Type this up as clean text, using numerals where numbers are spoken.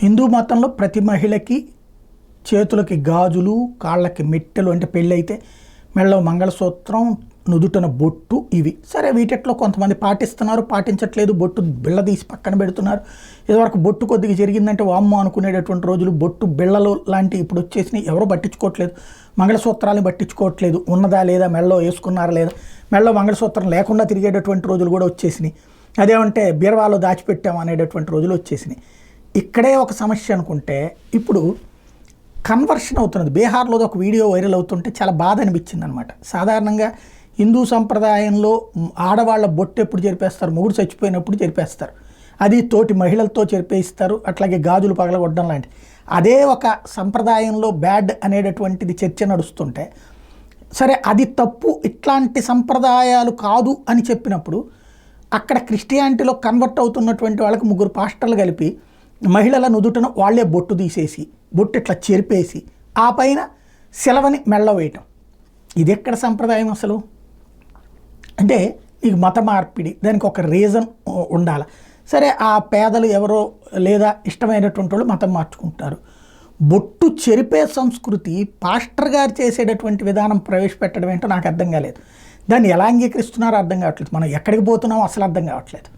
హిందూ మతంలో ప్రతి మహిళకి చేతులకి గాజులు, కాళ్ళకి మెట్టెలు, అంటే పెళ్ళైతే మెడలో మంగళసూత్రం, నుదుటన బొట్టు, ఇవి సరే. వీటిట్లో కొంతమంది పాటిస్తున్నారు, పాటించట్లేదు. బొట్టు బిళ్ళ తీసి పక్కన పెడుతున్నారు. ఇదివరకు బొట్టు కొద్దిగా జరిగిందంటే వామ్మో అనుకునేటటువంటి రోజులు, బొట్టు బిళ్ళలు లాంటివి ఇప్పుడు వచ్చేసినాయి. ఎవరు పట్టించుకోవట్లేదు. మంగళసూత్రాలను పట్టించుకోవట్లేదు. ఉన్నదా లేదా, మెడలో వేసుకున్నారా లేదా, మెడలో మంగళసూత్రం లేకుండా తిరిగేటటువంటి రోజులు కూడా వచ్చేసినాయి. అదేమంటే బీరవాలో దాచిపెట్టాం అనేటటువంటి రోజులు వచ్చేసినాయి. ఇక్కడే ఒక సమస్య అనుకుంటే, ఇప్పుడు కన్వర్షన్ అవుతున్నది. బీహార్లో ఒక వీడియో వైరల్ అవుతుంటే చాలా బాధ అనిపించింది అనమాట. సాధారణంగా హిందూ సంప్రదాయంలో ఆడవాళ్ళ బొట్టు ఎప్పుడు చెరిపేస్తారు, మొగుడు చచ్చిపోయినప్పుడు చెరిపేస్తారు. అది తోటి మహిళలతో చెరిపేస్తారు. అట్లాగే గాజులు పగలగొట్టడం లాంటివి. అదే ఒక సంప్రదాయంలో బ్యాడ్ అనేటటువంటిది చర్చ నడుస్తుంటే, సరే అది తప్పు, ఇట్లాంటి సంప్రదాయాలు కాదు అని చెప్పినప్పుడు, అక్కడ క్రిస్టియానిటీలో కన్వర్ట్ అవుతున్నటువంటి వాళ్ళకి 3 పాస్టర్లు కలిపి మహిళల నుదుటను వాళ్లే బొట్టు తీసేసి, బొట్టు ఇట్లా చెరిపేసి, ఆ పైన శిలవని మెళ్ళ వేయటం. ఇది ఎక్కడ సంప్రదాయం అసలు? అంటే నీకు మత మార్పిడి, దానికి ఒక రీజన్ ఉండాలి. సరే, ఆ పేదలు ఎవరో లేదా ఇష్టమైనటువంటి వాళ్ళు మతం మార్చుకుంటారు. బొట్టు చెరిపే సంస్కృతి పాస్టర్ గారు చేసేటటువంటి విధానం ప్రవేశపెట్టడం ఏంటో నాకు అర్థం కాలేదు. దాన్ని ఎలా అంగీకరిస్తున్నారో అర్థం కావట్లేదు. మనం ఎక్కడికి పోతున్నామో అసలు అర్థం కావట్లేదు.